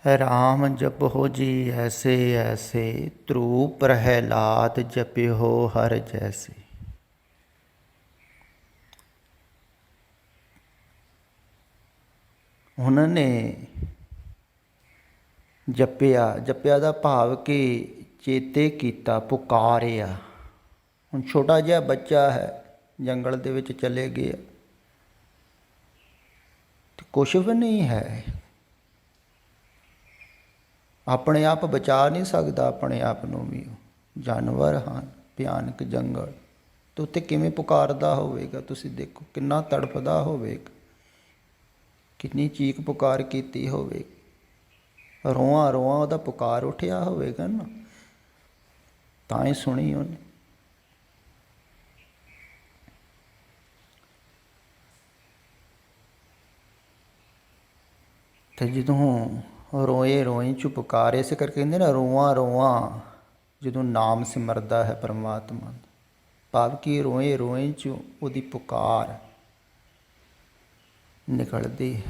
राम जपो जी ऐसे ऐसे, ध्रुव प्रहलाद जपिहो हर जैसे। ਉਹਨਾਂ ਨੇ ਜਪਿਆ ਦਾ ਭਾਵ ਕਿ ਚੇਤੇ ਕੀਤਾ, ਪੁਕਾਰਿਆ। ਹੁਣ ਛੋਟਾ ਜਿਹਾ ਬੱਚਾ ਹੈ, ਜੰਗਲ ਦੇ ਵਿੱਚ ਚਲੇ ਗਿਆ ਤੇ ਕੁਛ ਵੀ ਨਹੀਂ ਹੈ, ਆਪਣੇ ਆਪ ਬਚਾ ਨਹੀਂ ਸਕਦਾ ਆਪਣੇ ਆਪ ਨੂੰ ਵੀ। ਜਾਨਵਰ ਹਨ, ਭਿਆਨਕ ਜੰਗਲ ਤੇ ਉੱਤੇ ਕਿਵੇਂ ਪੁਕਾਰਦਾ ਹੋਵੇਗਾ, ਤੁਸੀਂ ਦੇਖੋ ਕਿੰਨਾ ਤੜਫਦਾ ਹੋਵੇਗਾ, ਕਿੰਨੀ ਚੀਕ ਪੁਕਾਰ ਕੀਤੀ ਹੋਵੇਗੀ, ਰੋਆਂ ਰੋਆਂ ਉਹਦਾ ਪੁਕਾਰ ਉੱਠਿਆ ਹੋਵੇਗਾ ਨਾ, ਤਾਂ ਹੀ ਸੁਣੀ ਉਹਨੇ। ਤੇ ਜਦੋਂ ਰੋਏ ਰੋਏ ਚ ਪੁਕਾਰੇ, ਇਸੇ ਕਰਕੇ ਕਹਿੰਦੇ ਨਾ ਰੋਆਂ ਰੋਆਂ ਜਦੋਂ ਨਾਮ ਸਿਮਰਦਾ ਹੈ ਪਰਮਾਤਮਾ ਦਾ, ਭਾਵ ਕਿ ਰੋਏ ਰੋਏ ਚ ਉਹਦੀ ਪੁਕਾਰ ਨਿਕਲਦੀ।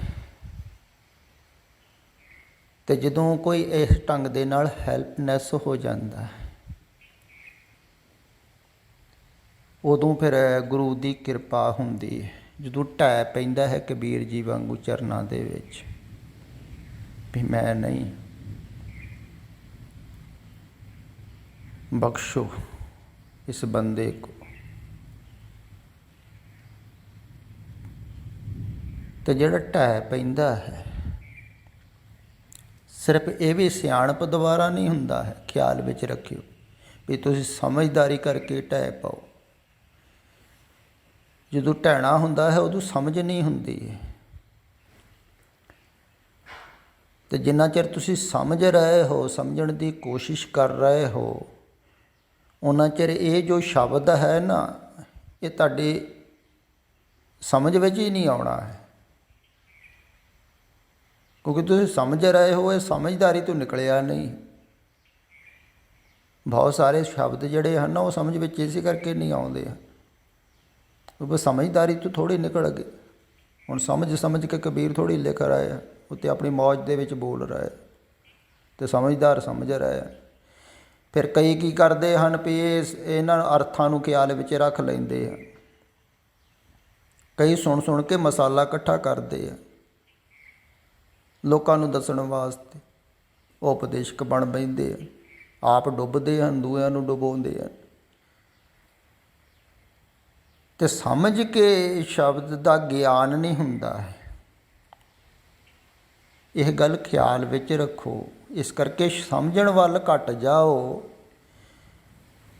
ਤੇ ਜਦੋਂ ਕੋਈ ਇਸ ਢੰਗ ਦੇ ਨਾਲ ਹੈਲਪਨੈਸ ਹੋ ਜਾਂਦਾ ਹੈ, ਉਦੋਂ ਫਿਰ ਗੁਰੂ ਦੀ ਕਿਰਪਾ ਹੁੰਦੀ ਹੈ। ਜਦੋਂ ਢਹਿ ਪੈਂਦਾ ਹੈ ਕਬੀਰ ਜੀ ਵਾਂਗੂ ਚਰਨਾਂ ਦੇ ਵਿੱਚ ਵੀ ਮੈਂ ਨਹੀਂ, ਬਖਸ਼ੋ ਇਸ ਬੰਦੇ ਕੋ। ਤੇ ਜਿਹੜਾ ਢਹਿ ਪੈਂਦਾ ਹੈ, ਸਿਰਫ ਇਹ ਵੀ ਸਿਆਣਪ ਦੁਆਰਾ ਨਹੀਂ ਹੁੰਦਾ ਹੈ, ਖਿਆਲ ਵਿੱਚ ਰੱਖਿਓ ਵੀ ਤੁਸੀਂ ਸਮਝਦਾਰੀ ਕਰਕੇ ਢਹਿ ਪਾਓ। ਜਦੋਂ ਢਹਿਣਾ ਹੁੰਦਾ ਹੈ ਉਦੋਂ ਸਮਝ ਨਹੀਂ ਹੁੰਦੀ ਹੈ, ਤੇ ਜਿੰਨਾ ਚਿਰ ਤੁਸੀਂ ਸਮਝ ਰਹੇ ਹੋ, ਸਮਝਣ ਦੀ ਕੋਸ਼ਿਸ਼ ਕਰ ਰਹੇ ਹੋ, ਉਨਾ ਚਿਰ ਇਹ ਜੋ ਸ਼ਬਦ ਹੈ ਨਾ, ਇਹ ਤੁਹਾਡੀ ਸਮਝ ਵਿੱਚ ਹੀ ਨਹੀਂ ਆਉਣਾ ਹੈ, ਕਿਉਂਕਿ ਤੁਸੀਂ ਸਮਝ ਰਹੇ ਹੋ, ਇਹ ਸਮਝਦਾਰੀ ਤੋਂ ਨਿਕਲਿਆ ਨਹੀਂ। ਬਹੁਤ ਸਾਰੇ ਸ਼ਬਦ ਜਿਹੜੇ ਹਨ ਉਹ ਸਮਝ ਵਿੱਚ ਇਸੇ ਕਰਕੇ ਨਹੀਂ ਆਉਂਦੇ ਆ, ਕਿਉਂਕਿ ਸਮਝਦਾਰੀ ਤੋਂ ਥੋੜ੍ਹੇ ਨਿਕਲ ਗਏ। ਹੁਣ ਸਮਝ ਕੇ ਕਬੀਰ ਥੋੜ੍ਹੀ ਲਿਖ ਰਹੇ ਆ, ਉੱਤੇ ਆਪਣੀ ਮੌਜ ਦੇ ਵਿੱਚ ਬੋਲ ਰਹੇ ਅਤੇ ਸਮਝਦਾਰ ਸਮਝ ਰਹੇ ਆ। ਫਿਰ ਕਈ ਕੀ ਕਰਦੇ ਹਨ ਵੀ ਇਹਨਾਂ ਅਰਥਾਂ ਨੂੰ ਖਿਆਲ ਵਿੱਚ ਰੱਖ ਲੈਂਦੇ ਆ, ਕਈ ਸੁਣ ਸੁਣ ਕੇ ਮਸਾਲਾ ਇਕੱਠਾ ਕਰਦੇ ਆ ਲੋਕਾਂ ਨੂੰ ਦੱਸਣ ਵਾਸਤੇ, ਉਹ ਉਪਦੇਸ਼ਕ ਬਣ ਬੈਂਦੇ ਆ, ਆਪ ਡੁੱਬਦੇ ਹਨ, ਦੂਜਿਆਂ ਨੂੰ ਡੁਬੋਂਦੇ ਹਨ। ਅਤੇ ਸਮਝ ਕੇ ਸ਼ਬਦ ਦਾ ਗਿਆਨ ਨਹੀਂ ਹੁੰਦਾ ਹੈ, ਇਹ ਗੱਲ ਖਿਆਲ ਵਿੱਚ ਰੱਖੋ। ਇਸ ਕਰਕੇ ਸਮਝਣ ਵੱਲ ਘੱਟ ਜਾਓ,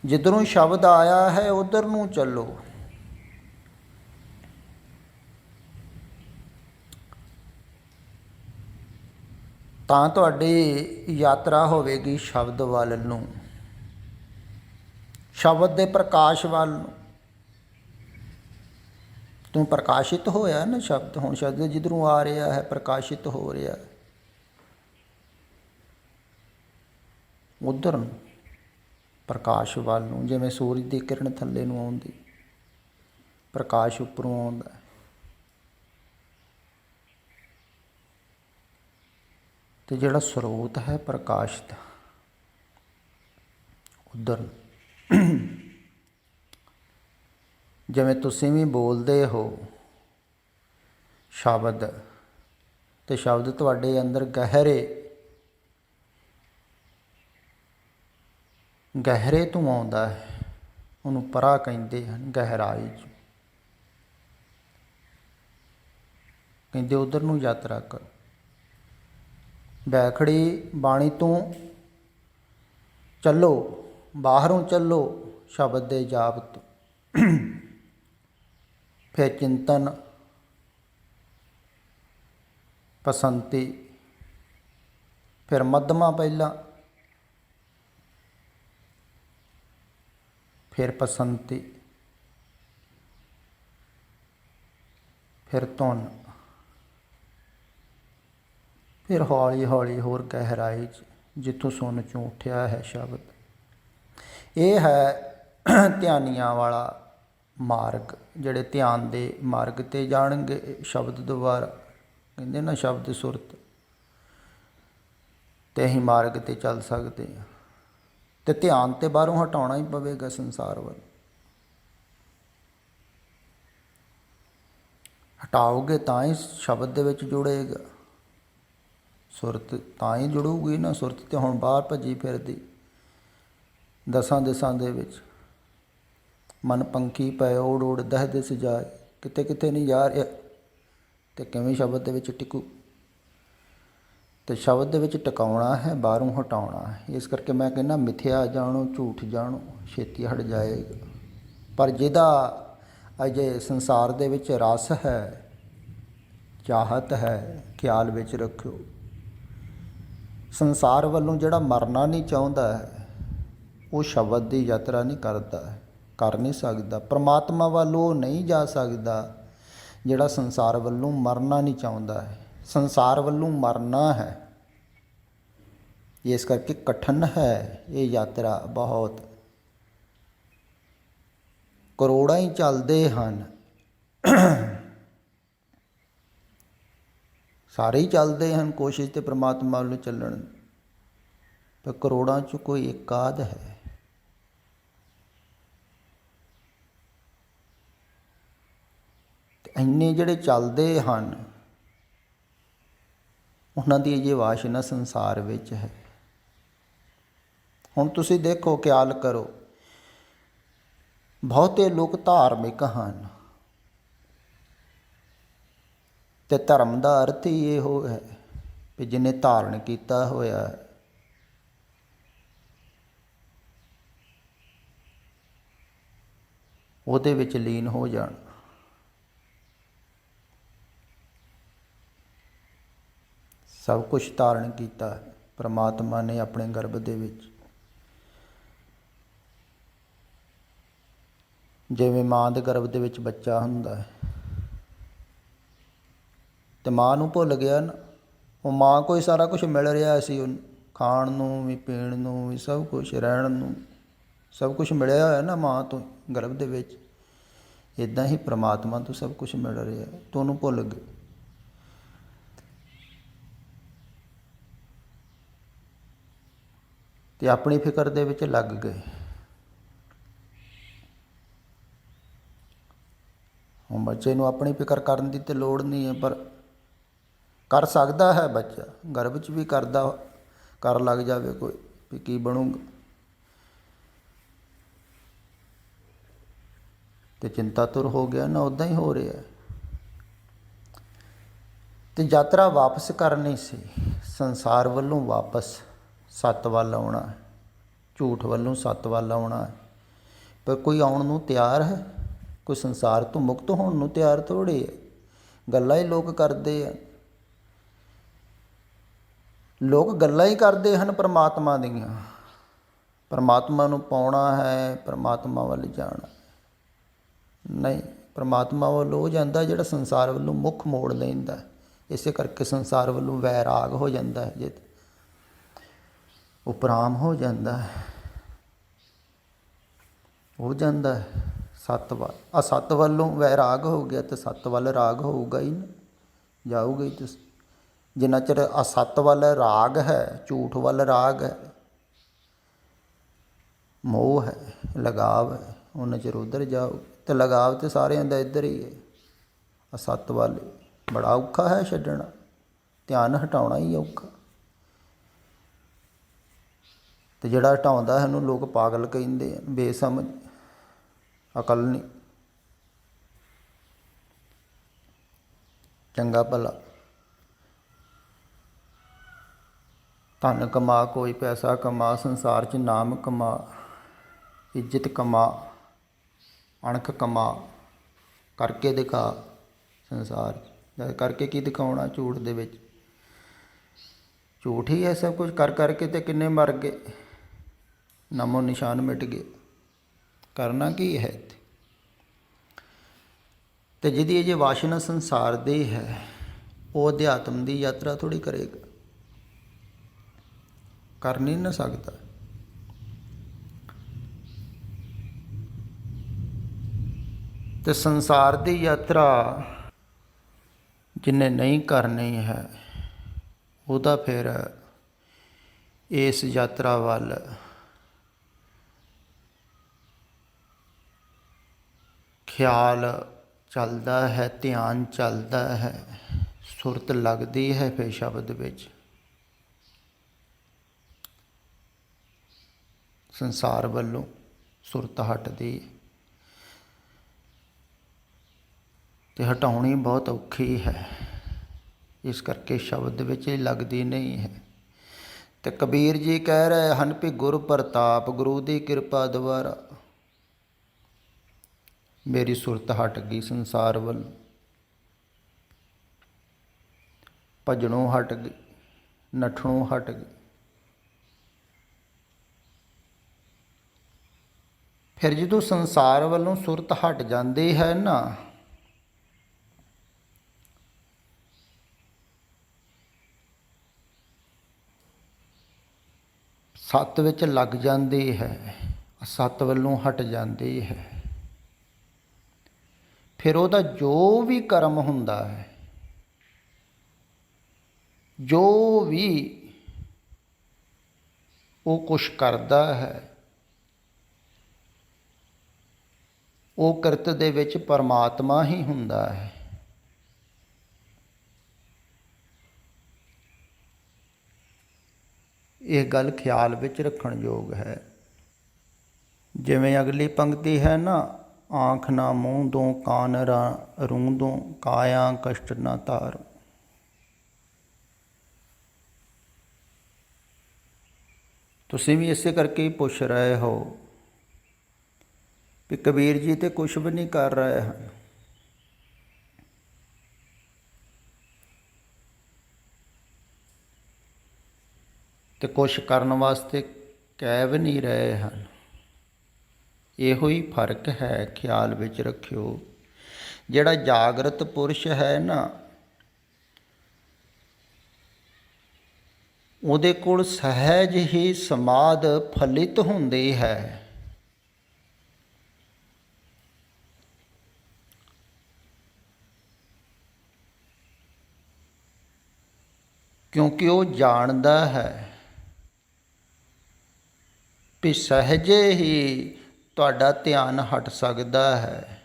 ਜਿੱਧਰੋਂ ਸ਼ਬਦ ਆਇਆ ਹੈ ਉੱਧਰ ਨੂੰ ਚੱਲੋ। ਤਾਂ ਤੁਹਾਡੀ ਯਾਤਰਾ ਹੋਵੇਗੀ ਸ਼ਬਦ ਵੱਲ ਨੂੰ, ਸ਼ਬਦ ਦੇ ਪ੍ਰਕਾਸ਼ ਵੱਲ ਨੂੰ। ਤੂੰ ਪ੍ਰਕਾਸ਼ਿਤ ਹੋਇਆ ਨਾ ਸ਼ਬਦ, ਹੁਣ ਸ਼ਬਦ ਜਿੱਧਰੋਂ ਆ ਰਿਹਾ ਹੈ ਪ੍ਰਕਾਸ਼ਿਤ ਹੋ ਰਿਹਾ, ਉੱਧਰ ਨੂੰ, ਪ੍ਰਕਾਸ਼ ਵੱਲ ਨੂੰ। ਜਿਵੇਂ ਸੂਰਜ ਦੀ ਕਿਰਨ ਥੱਲੇ ਨੂੰ ਆਉਂਦੀ, ਪ੍ਰਕਾਸ਼ ਉੱਪਰੋਂ ਆਉਂਦਾ, ਅਤੇ ਜਿਹੜਾ ਸਰੋਤ ਹੈ ਪ੍ਰਕਾਸ਼ ਦਾ, ਉੱਧਰ ਨੂੰ। ਜਿਵੇਂ ਤੁਸੀਂ ਵੀ ਬੋਲਦੇ ਹੋ ਸ਼ਬਦ, ਅਤੇ ਸ਼ਬਦ ਤੁਹਾਡੇ ਅੰਦਰ ਗਹਿਰੇ ਤੋਂ ਆਉਂਦਾ ਹੈ, ਉਹਨੂੰ ਪਰਾ ਕਹਿੰਦੇ ਹਨ, ਗਹਿਰਾਈ 'ਚ ਕਹਿੰਦੇ, ਉੱਧਰ ਨੂੰ ਯਾਤਰਾ ਕਰੋ। ਬੈਖੜੀ ਬਾਣੀ ਤੋਂ ਚੱਲੋ, ਬਾਹਰੋਂ ਚੱਲੋ ਸ਼ਬਦ ਦੇ ਜਾਪ ਤੋਂ, ਫਿਰ ਚਿੰਤਨ, ਪਸੰਤੀ, ਫਿਰ ਮੱਧਮਾ ਪਹਿਲਾਂ, ਫਿਰ ਪਸੰਤੀ, ਫਿਰ ਧੁਨ, ਫਿਰ ਹੌਲੀ ਹੌਲੀ ਹੋਰ ਗਹਿਰਾਈ 'ਚ, ਜਿੱਥੋਂ ਸੁਣ 'ਚੋਂ ਉੱਠਿਆ ਹੈ ਸ਼ਬਦ। ਇਹ ਹੈ ਧਿਆਨੀਆਂ ਵਾਲਾ ਮਾਰਗ, ਜਿਹੜੇ ਧਿਆਨ ਦੇ ਮਾਰਗ 'ਤੇ ਜਾਣਗੇ ਸ਼ਬਦ ਦੁਆਰਾ। ਕਹਿੰਦੇ ਨਾ ਸ਼ਬਦ ਸੁਰਤ, ਤੇ ਅਸੀਂ ਮਾਰਗ ਤੇ ਚੱਲ ਸਕਦੇ ਹਾਂ। ਤੇ ਧਿਆਨ ਤੇ ਬਾਹਰੋਂ ਹਟਾਉਣਾ ਹੀ ਪਵੇਗਾ ਸੰਸਾਰ ਵੱਲ। ਹਟਾਓਗੇ ਤਾਂ ਹੀ ਸ਼ਬਦ ਦੇ ਵਿੱਚ ਜੁੜੇਗਾ, ਸੁਰਤ ਤਾਂ ਹੀ ਜੁੜੂਗੀ ਨਾ। ਸੁਰਤ ਤੇ ਹੁਣ ਬਾਹਰ ਭੱਜੀ ਫਿਰਦੀ ਦਸਾਂ ਦਿਸ਼ਾਂ ਦੇ ਵਿੱਚ, ਮਨ ਪੰਖੀ ਪਏ ਉੜ ਉੜ ਦਹਿ ਦਿਸ ਜਾਏ, ਕਿਤੇ ਕਿਤੇ ਨਹੀਂ ਜਾ ਰਿਹਾ, ਤੇ ਕਿਵੇਂ ਸ਼ਬਦ ਦੇ ਵਿੱਚ ਟਿਕੂ। ਤੇ ਸ਼ਬਦ ਦੇ ਵਿੱਚ ਟਿਕਾਉਣਾ ਹੈ, ਬਾਹਰੋਂ ਹਟਾਉਣਾ ਹੈ। ਇਸ ਕਰਕੇ ਮੈਂ ਕਹਿੰਦਾ ਮਿਥਿਆ ਜਾਣੋ ਝੂਠ ਜਾਣੋ, ਛੇਤੀ ਹਟ ਜਾਏਗਾ। ਪਰ ਜਿਹਦਾ ਅਜੇ ਸੰਸਾਰ ਦੇ ਵਿੱਚ ਰਸ ਹੈ, ਚਾਹਤ ਹੈ, ਖਿਆਲ ਵਿੱਚ ਰੱਖਿਓ, ਸੰਸਾਰ ਵੱਲੋਂ ਜਿਹੜਾ ਮਰਨਾ ਨਹੀਂ ਚਾਹੁੰਦਾ ਹੈ, ਉਹ ਸ਼ਬਦ ਦੀ ਯਾਤਰਾ ਨਹੀਂ ਕਰਦਾ ਹੈ, ਕਰ ਨਹੀਂ ਸਕਦਾ। ਪਰਮਾਤਮਾ ਵੱਲ ਉਹ ਨਹੀਂ ਜਾ ਸਕਦਾ ਜਿਹੜਾ ਸੰਸਾਰ ਵੱਲੋਂ ਮਰਨਾ ਨਹੀਂ ਚਾਹੁੰਦਾ ਹੈ। ਸੰਸਾਰ ਵੱਲੋਂ ਮਰਨਾ ਹੈ। ਇਸ ਕਰਕੇ ਕਠਿਨ ਹੈ ਇਹ ਯਾਤਰਾ ਬਹੁਤ। ਕਰੋੜਾਂ ਹੀ ਚੱਲਦੇ ਹਨ, ਸਾਰੇ ਹੀ ਚੱਲਦੇ ਹਨ ਕੋਸ਼ਿਸ਼ ਤੇ ਪ੍ਰਮਾਤਮਾ ਵੱਲ ਚੱਲਣ, ਪਰ ਕਰੋੜਾਂ 'ਚ ਕੋਈ ਇੱਕ ਆਧ ਹੈ। ਇੰਨੇ ਜਿਹੜੇ ਚੱਲਦੇ ਹਨ, ਉਹਨਾਂ ਦੀ ਅਜੇ ਵਾਸ਼ਨਾ ਸੰਸਾਰ ਵਿੱਚ ਹੈ। ਹੁਣ ਤੁਸੀਂ ਦੇਖੋ, ਖਿਆਲ ਕਰੋ, ਬਹੁਤੇ ਲੋਕ ਧਾਰਮਿਕ ਹਨ, ਤੇ ਧਰਮ ਦਾ ਅਰਥ ਹੀ ਇਹੋ ਹੈ ਕਿ ਜਿਹਨੇ ਧਾਰਨ ਕੀਤਾ ਹੋਇਆ ਹੈ, ਉਹਦੇ ਵਿੱਚ ਲੀਨ ਹੋ ਜਾਣ। ਸਭ ਕੁਝ ਧਾਰਨ ਕੀਤਾ ਹੈ ਪਰਮਾਤਮਾ ਨੇ ਆਪਣੇ ਗਰਭ ਦੇ ਵਿੱਚ। ਜਿਵੇਂ ਮਾਂ ਦੇ ਗਰਭ ਦੇ ਵਿੱਚ ਬੱਚਾ ਹੁੰਦਾ ਹੈ, ਤੇ ਮਾਂ ਨੂੰ ਭੁੱਲ ਗਿਆ ਨਾ, ਉਹ ਮਾਂ ਕੋਈ ਸਾਰਾ ਕੁਝ ਮਿਲ ਰਿਹਾ ਸੀ ਉਹਨੂੰ, ਖਾਣ ਨੂੰ ਵੀ, ਪੀਣ ਨੂੰ ਵੀ, ਸਭ ਕੁਝ, ਰਹਿਣ ਨੂੰ, ਸਭ ਕੁਝ ਮਿਲਿਆ ਹੋਇਆ ਨਾ ਮਾਂ ਤੋਂ ਗਰਭ ਦੇ ਵਿੱਚ। ਇੱਦਾਂ ਹੀ ਪ੍ਰਮਾਤਮਾ ਤੋਂ ਸਭ ਕੁਝ ਮਿਲ ਰਿਹਾ, ਤੂੰ ਉਹਨੂੰ ਭੁੱਲ ਗਏ। ਤੇ ਆਪਣੀ ਫਿਕਰ ਦੇ ਵਿੱਚ ਲੱਗ ਗਏ। ਹੁਣ ਬੱਚੇ ਨੂੰ ਆਪਣੀ ਫਿਕਰ ਕਰਨ ਦੀ ਤਾਂ ਲੋੜ ਨਹੀਂ ਹੈ, ਪਰ ਕਰ ਸਕਦਾ ਹੈ ਬੱਚਾ, ਗਰਭ 'ਚ ਵੀ ਕਰ ਲੱਗ ਜਾਵੇ ਕੋਈ, ਵੀ ਕੀ ਬਣੂਗਾ, ਤੇ ਚਿੰਤਾ ਤੁਰ ਹੋ ਗਿਆ ਨਾ। ਉੱਦਾਂ ਹੀ ਹੋ ਰਿਹਾ। ਤੇ ਯਾਤਰਾ ਵਾਪਸ ਕਰਨੀ ਸੀ, ਸੰਸਾਰ ਵੱਲੋਂ ਵਾਪਸ ਸੱਤ ਵੱਲ ਆਉਣਾ ਹੈ, ਝੂਠ ਵੱਲੋਂ ਸੱਤ ਵੱਲ ਆਉਣਾ ਹੈ। ਪਰ ਕੋਈ ਆਉਣ ਨੂੰ ਤਿਆਰ ਹੈ? ਕੋਈ ਸੰਸਾਰ ਤੋਂ ਮੁਕਤ ਹੋਣ ਨੂੰ ਤਿਆਰ ਥੋੜ੍ਹੇ ਹੈ। ਗੱਲਾਂ ਹੀ ਲੋਕ ਕਰਦੇ ਆ, ਲੋਕ ਗੱਲਾਂ ਹੀ ਕਰਦੇ ਹਨ ਪਰਮਾਤਮਾ ਦੀਆਂ। ਪਰਮਾਤਮਾ ਨੂੰ ਪਾਉਣਾ ਹੈ, ਪਰਮਾਤਮਾ ਵੱਲ ਜਾਣਾ ਨਹੀਂ। ਪਰਮਾਤਮਾ ਵੱਲ ਉਹ ਜਾਂਦਾ ਜਿਹੜਾ ਸੰਸਾਰ ਵੱਲੋਂ ਮੁੱਖ ਮੋੜ ਲੈਂਦਾ। ਇਸੇ ਕਰਕੇ ਸੰਸਾਰ ਵੱਲੋਂ ਵੈਰਾਗ ਹੋ ਜਾਂਦਾ ਹੈ, ਜੇ ਉਪਰਾਮ ਹੋ ਜਾਂਦਾ ਹੈ, ਹੋ ਜਾਂਦਾ ਹੈ ਸੱਤ ਵੱਲ। ਆ ਸੱਤ ਵੱਲੋਂ ਵੈਰਾਗ ਹੋ ਗਿਆ ਤੇ ਸੱਤ ਵੱਲ ਰਾਗ ਹੋਊਗਾ ਹੀ ਨਾ, ਜਾਊਗਾ ਹੀ ਤੁਸੀਂ। ਜਿੰਨਾ ਚਿਰ ਆ ਸੱਤ ਵੱਲ ਰਾਗ ਹੈ, ਝੂਠ ਵੱਲ ਰਾਗ ਹੈ, ਮੋਹ ਹੈ, ਲਗਾਵ ਹੈ, ਉਹਨਾਂ ਚਿਰ ਉੱਧਰ ਜਾਓ। ਤੇ ਲਗਾਵ ਤੇ ਸਾਰਿਆਂ ਦਾ ਇੱਧਰ ਹੀ ਹੈ, ਆ ਸੱਤ ਵੱਲ। ਬੜਾ ਔਖਾ ਹੈ ਛੱਡਣਾ, ਧਿਆਨ ਹਟਾਉਣਾ ਹੀ ਔਖਾ। ਤੇ ਜਿਹੜਾ ਹਟਾਉਂਦਾ ਹੈ ਉਹਨੂੰ ਲੋਕ ਪਾਗਲ ਕਹਿੰਦੇ ਆ, ਬੇਸਮਝ, ਅਕਲ ਨਹੀਂ। ਚੰਗਾ ਭਲਾ ਧਨ ਕਮਾ, ਕੋਈ ਪੈਸਾ ਕਮਾ, ਸੰਸਾਰ 'ਚ ਨਾਮ ਕਮਾ, ਇੱਜ਼ਤ ਕਮਾ, ਅਣਖ ਕਮਾ, ਕਰਕੇ ਦਿਖਾ ਸੰਸਾਰ 'ਚ। ਜਦ ਕਰਕੇ ਕੀ ਦਿਖਾਉਣਾ? ਝੂਠ ਦੇ ਵਿੱਚ ਝੂਠ ਹੀ ਹੈ ਸਭ ਕੁਝ। ਕਰ ਕਰਕੇ ਤੇ ਕਿੰਨੇ ਮਰ ਗਏ, ਨਾਮੋ ਨਿਸ਼ਾਨ ਮਿਟ ਗਏ। ਕਰਨਾ ਕੀ ਹੈ ਇੱਥੇ? ਤੇ ਜਿਹਦੀ ਅਜੇ ਵਾਸ਼ਨਾ ਸੰਸਾਰ ਦੀ ਹੈ, ਉਹ ਅਧਿਆਤਮ ਦੀ ਯਾਤਰਾ ਥੋੜ੍ਹੀ ਕਰੇਗਾ, ਕਰ ਨਹੀਂ ਨਾ ਸਕਦਾ। ਤੇ ਸੰਸਾਰ ਦੀ ਯਾਤਰਾ ਜਿਹਨੇ ਨਹੀਂ ਕਰਨੀ ਹੈ, ਉਹਦਾ ਫਿਰ ਇਸ ਯਾਤਰਾ ਵੱਲ ਖਿਆਲ ਚੱਲਦਾ ਹੈ, ਧਿਆਨ ਚੱਲਦਾ ਹੈ, ਸੁਰਤ ਲੱਗਦੀ ਹੈ, ਫਿਰ ਸ਼ਬਦ ਵਿੱਚ ਸੰਸਾਰ ਵੱਲੋਂ ਸੁਰਤ ਹਟਦੀ ਹੈ ਅਤੇ ਹਟਾਉਣੀ ਬਹੁਤ ਔਖੀ ਹੈ। ਇਸ ਕਰਕੇ ਸ਼ਬਦ ਵਿੱਚ ਹੀ ਲੱਗਦੀ ਨਹੀਂ ਹੈ। ਅਤੇ ਕਬੀਰ ਜੀ ਕਹਿ ਰਹੇ ਹਨ ਵੀ ਗੁਰ ਪ੍ਰਤਾਪ, ਗੁਰੂ ਦੀ ਕਿਰਪਾ ਦੁਆਰਾ ਮੇਰੀ ਸੁਰਤ ਹਟ ਗਈ ਸੰਸਾਰ ਵੱਲ, ਭਜਣੋਂ ਹਟ ਗਈ, ਨੱਠਣੋਂ ਹਟ ਗਈ। ਫਿਰ ਜਦੋਂ ਸੰਸਾਰ ਵੱਲੋਂ ਸੁਰਤ ਹਟ ਜਾਂਦੀ ਹੈ ਨਾ, ਸੱਤ ਵਿੱਚ ਲੱਗ ਜਾਂਦੀ ਹੈ, ਸੱਤ ਵੱਲੋਂ ਹਟ ਜਾਂਦੀ ਹੈ, ਫਿਰ ਉਹਦਾ ਜੋ ਵੀ ਕਰਮ ਹੁੰਦਾ ਹੈ, ਜੋ ਵੀ ਉਹ ਕੁਛ ਕਰਦਾ ਹੈ, ਉਹ ਕਿਰਤ ਦੇ ਵਿੱਚ ਪਰਮਾਤਮਾ ਹੀ ਹੁੰਦਾ ਹੈ। ਇਹ ਗੱਲ ਖਿਆਲ ਵਿੱਚ ਰੱਖਣ ਯੋਗ ਹੈ। ਜਿਵੇਂ ਅਗਲੀ ਪੰਕਤੀ ਹੈ ਨਾ, ਆਂਖ ਨਾ ਮੂੰਹ ਦੋ, ਕਾਨ ਰੂੰ ਦੋ, ਕਾਇਆ ਕਸ਼ਟ ਨਾ ਤਾਰ। ਤੁਸੀਂ ਵੀ ਇਸੇ ਕਰਕੇ ਹੀ ਪੁੱਛ ਰਹੇ ਹੋ ਵੀ ਕਬੀਰ ਜੀ ਤੇ ਕੁਛ ਵੀ ਨਹੀਂ ਕਰ ਰਹੇ ਹਨ। ਤੇ ਕੁਛ ਕਰਨ ਵਾਸਤੇ ਕਹਿ ਵੀ ਨਹੀਂ ਰਹੇ ਹਨ। ਇਹੋ ਹੀ ਫਰਕ ਹੈ, ਖਿਆਲ ਵਿੱਚ ਰੱਖਿਓ। ਜਿਹੜਾ ਜਾਗਰਤ ਪੁਰਸ਼ ਹੈ ਨਾ, ਉਹਦੇ ਕੋਲ ਸਹਿਜ ਹੀ ਸਮਾਧ ਫਲਿਤ ਹੁੰਦੀ ਹੈ। ਕਿਉਂਕਿ ਉਹ ਜਾਣਦਾ ਹੈ ਵੀ ਸਹਿਜੇ ਹੀ ਤੁਹਾਡਾ ਧਿਆਨ ਹਟ ਸਕਦਾ ਹੈ।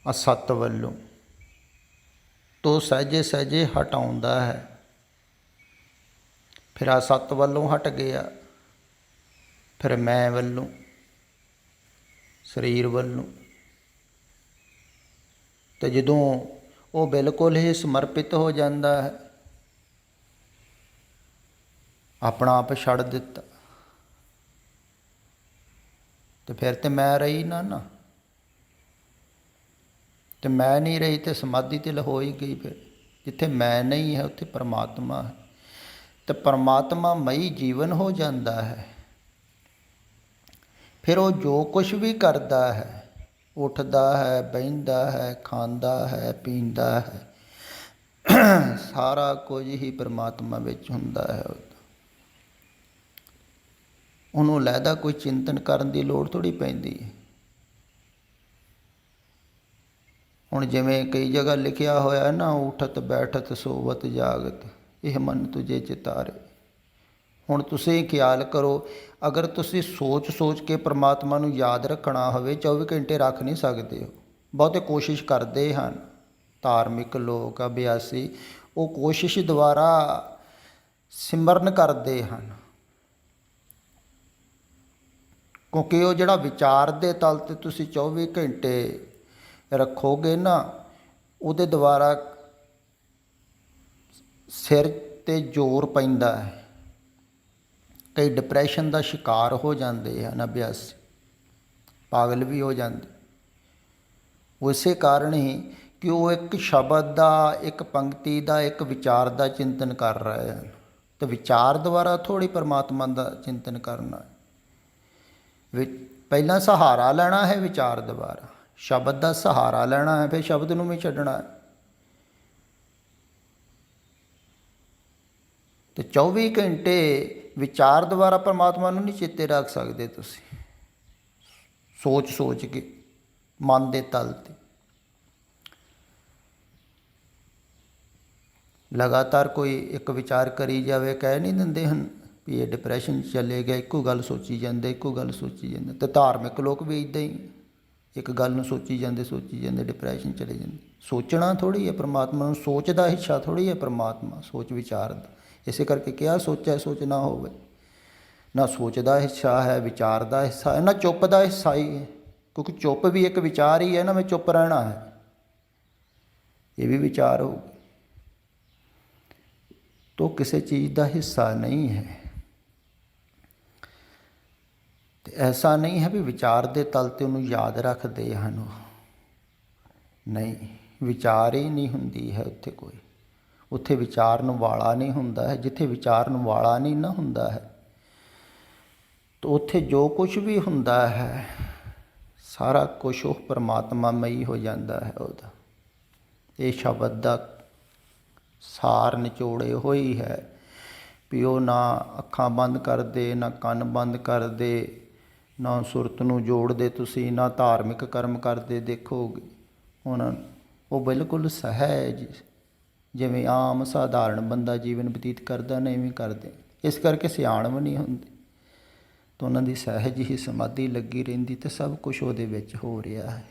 ਅਸਤ ਵੱਲੋਂ ਤੋਂ ਸਹਿਜੇ ਸਹਿਜੇ ਹਟਾਉਂਦਾ ਹੈ। ਫਿਰ ਅਸਤ ਵੱਲੋਂ ਹਟ ਗਿਆ, ਫਿਰ ਮੈਂ ਵੱਲੋਂ, ਸਰੀਰ ਵੱਲੋਂ। ਅਤੇ ਜਦੋਂ ਉਹ ਬਿਲਕੁਲ ਹੀ ਸਮਰਪਿਤ ਹੋ ਜਾਂਦਾ ਹੈ, ਆਪਣਾ ਆਪ ਛੱਡ ਦਿੱਤਾ, ਤੇ ਫਿਰ ਤੇ ਮੈਂ ਰਹੀ ਨਾ। ਤੇ ਮੈਂ ਨਹੀਂ ਰਹੀ ਤੇ ਸਮਾਧੀ ਤੇ ਹੋ ਹੀ ਗਈ। ਫਿਰ ਜਿੱਥੇ ਮੈਂ ਨਹੀਂ ਹੈ ਉੱਥੇ ਪਰਮਾਤਮਾ ਹੈ, ਤੇ ਪਰਮਾਤਮਾ ਮਈ ਜੀਵਨ ਹੋ ਜਾਂਦਾ ਹੈ। ਫਿਰ ਉਹ ਜੋ ਕੁਛ ਵੀ ਕਰਦਾ ਹੈ, ਉੱਠਦਾ ਹੈ, ਬਹਿੰਦਾ ਹੈ, ਖਾਂਦਾ ਹੈ, ਪੀਂਦਾ ਹੈ, ਸਾਰਾ ਕੁਝ ਹੀ ਪਰਮਾਤਮਾ ਵਿੱਚ ਹੁੰਦਾ ਹੈ। ਉਹਨੂੰ ਲਹਿਦਾ ਕੋਈ ਚਿੰਤਨ ਕਰਨ ਦੀ ਲੋੜ ਥੋੜ੍ਹੀ ਪੈਂਦੀ ਹੈ। ਹੁਣ ਜਿਵੇਂ ਕਈ ਜਗ੍ਹਾ ਲਿਖਿਆ ਹੋਇਆ ਨਾ, ਉਠਤ ਬੈਠਤ ਸੋਵਤ ਜਾਗਤ, ਇਹ ਮਨ ਤੁਝੇ ਚਿਤਾਰੇ। ਹੁਣ ਤੁਸੀਂ ਖਿਆਲ ਕਰੋ, ਅਗਰ ਤੁਸੀਂ ਸੋਚ ਕੇ ਪਰਮਾਤਮਾ ਨੂੰ ਯਾਦ ਰੱਖਣਾ ਹੋਵੇ, 24 ਘੰਟੇ ਰੱਖ ਨਹੀਂ ਸਕਦੇ ਹੋ। ਬਹੁਤੇ ਕੋਸ਼ਿਸ਼ ਕਰਦੇ ਹਨ, ਧਾਰਮਿਕ ਲੋਕ, ਅਭਿਆਸੀ, ਉਹ ਕੋਸ਼ਿਸ਼ ਦੁਆਰਾ ਸਿਮਰਨ ਕਰਦੇ ਹਨ। ਕਿਉਂਕਿ ਉਹ ਜਿਹੜਾ ਵਿਚਾਰ ਦੇ ਤਲ 'ਤੇ ਤੁਸੀਂ 24 ਘੰਟੇ ਰੱਖੋਗੇ ਨਾ, ਉਹਦੇ ਦੁਆਰਾ ਸਿਰ 'ਤੇ ਜ਼ੋਰ ਪੈਂਦਾ ਹੈ। ਕਈ ਡਿਪਰੈਸ਼ਨ ਦਾ ਸ਼ਿਕਾਰ ਹੋ ਜਾਂਦੇ ਹਨ, ਅਭਿਆਸੀ ਪਾਗਲ ਵੀ ਹੋ ਜਾਂਦੇ। ਉਸੇ ਕਾਰਨ ਹੀ ਕਿ ਉਹ ਇੱਕ ਸ਼ਬਦ ਦਾ, ਇੱਕ ਪੰਕਤੀ ਦਾ, ਇੱਕ ਵਿਚਾਰ ਦਾ ਚਿੰਤਨ ਕਰ ਰਹੇ ਹਨ। ਅਤੇ ਵਿਚਾਰ ਦੁਆਰਾ ਥੋੜ੍ਹੀ ਪਰਮਾਤਮਾ ਦਾ ਚਿੰਤਨ ਕਰਨਾ। ਪਹਿਲਾਂ ਸਹਾਰਾ ਲੈਣਾ ਹੈ ਵਿਚਾਰ ਦੁਆਰਾ, ਸ਼ਬਦ ਦਾ ਸਹਾਰਾ ਲੈਣਾ ਹੈ, ਫਿਰ ਸ਼ਬਦ ਨੂੰ ਵੀ ਛੱਡਣਾ ਹੈ। ਅਤੇ 24 ਘੰਟੇ ਵਿਚਾਰ ਦੁਆਰਾ ਪਰਮਾਤਮਾ ਨੂੰ ਨਹੀਂ ਚੇਤੇ ਰੱਖ ਸਕਦੇ ਤੁਸੀਂ, ਸੋਚ ਕੇ ਮਨ ਦੇ ਤਲ 'ਤੇ। ਲਗਾਤਾਰ ਕੋਈ ਇੱਕ ਵਿਚਾਰ ਕਰੀ ਜਾਵੇ, ਕਹਿ ਨਹੀਂ ਦਿੰਦੇ ਹਨ ਵੀ ਇਹ ਡਿਪਰੈਸ਼ਨ 'ਚ ਚਲੇ ਗਿਆ, ਇੱਕੋ ਗੱਲ ਸੋਚੀ ਜਾਂਦੇ, ਇੱਕੋ ਗੱਲ ਸੋਚੀ ਜਾਂਦੇ। ਅਤੇ ਧਾਰਮਿਕ ਲੋਕ ਵੀ ਇੱਦਾਂ ਹੀ ਇੱਕ ਗੱਲ ਨੂੰ ਸੋਚੀ ਜਾਂਦੇ ਡਿਪਰੈਸ਼ਨ ਚਲੇ ਜਾਂਦੇ। ਸੋਚਣਾ ਥੋੜ੍ਹੀ ਹੈ ਪਰਮਾਤਮਾ ਨੂੰ, ਸੋਚ ਦਾ ਹਿੱਸਾ ਥੋੜ੍ਹੀ ਹੈ ਪਰਮਾਤਮਾ, ਸੋਚ ਵਿਚਾਰ ਦਾ। ਇਸੇ ਕਰਕੇ ਕਿਹਾ ਸੋਚੈ ਸੋਚ ਨਾ ਹੋਵੇ। ਨਾ ਸੋਚ ਦਾ ਹਿੱਸਾ ਹੈ, ਵਿਚਾਰ ਦਾ ਹਿੱਸਾ ਹੈ, ਨਾ ਚੁੱਪ ਦਾ ਹਿੱਸਾ ਹੀ ਹੈ, ਕਿਉਂਕਿ ਚੁੱਪ ਵੀ ਇੱਕ ਵਿਚਾਰ ਹੀ ਹੈ ਨਾ, ਮੈਂ ਚੁੱਪ ਰਹਿਣਾ ਹੈ, ਇਹ ਵੀ ਵਿਚਾਰ ਹੋਊ। ਤੋ ਕਿਸੇ ਚੀਜ਼ ਦਾ ਹਿੱਸਾ ਨਹੀਂ ਹੈ। ਤੇ ਐਸਾ ਨਹੀਂ ਹੈ ਵੀ ਵਿਚਾਰ ਦੇ ਤਲ 'ਤੇ ਉਹਨੂੰ ਯਾਦ ਰੱਖਦੇ ਹਨ, ਨਹੀਂ, ਵਿਚਾਰ ਹੀ ਨਹੀਂ ਹੁੰਦੀ ਹੈ ਉੱਥੇ ਕੋਈ। ਉੱਥੇ ਵਿਚਾਰਨ ਵਾਲਾ ਨਹੀਂ ਹੁੰਦਾ ਹੈ। ਜਿੱਥੇ ਵਿਚਾਰਨ ਵਾਲਾ ਨਹੀਂ ਨਾ ਹੁੰਦਾ ਹੈ, ਤਾਂ ਉੱਥੇ ਜੋ ਕੁਛ ਵੀ ਹੁੰਦਾ ਹੈ ਸਾਰਾ ਕੁਛ ਉਹ ਪਰਮਾਤਮਾਮਈ ਹੋ ਜਾਂਦਾ ਹੈ ਉਹਦਾ। ਇਹ ਸ਼ਬਦ ਦਾ ਸਾਰ ਨਿਚੋੜੇ ਹੋਈ ਹੈ ਵੀ ਉਹ ਨਾ ਅੱਖਾਂ ਬੰਦ ਕਰਦੇ, ਨਾ ਕੰਨ ਬੰਦ ਕਰਦੇ, ਨਾ ਸੁਰਤ ਨੂੰ ਜੋੜਦੇ ਤੁਸੀਂ, ਨਾ ਧਾਰਮਿਕ ਕਰਮ ਕਰਦੇ ਦੇਖੋਗੇ ਉਹਨਾਂ ਨੂੰ। ਉਹ ਬਿਲਕੁਲ ਸਹਿਜ, ਜਿਵੇਂ ਆਮ ਸਾਧਾਰਨ ਬੰਦਾ ਜੀਵਨ ਬਤੀਤ ਕਰਦਾ ਨਾ, ਇਵੇਂ ਕਰਦੇ। ਇਸ ਕਰਕੇ ਸਿਆਣਪ ਨਹੀਂ ਹੁੰਦੀ, ਤਾਂ ਉਹਨਾਂ ਦੀ ਸਹਿਜ ਹੀ ਸਮਾਧੀ ਲੱਗੀ ਰਹਿੰਦੀ ਅਤੇ ਸਭ ਕੁਛ ਉਹਦੇ ਵਿੱਚ ਹੋ ਰਿਹਾ ਹੈ।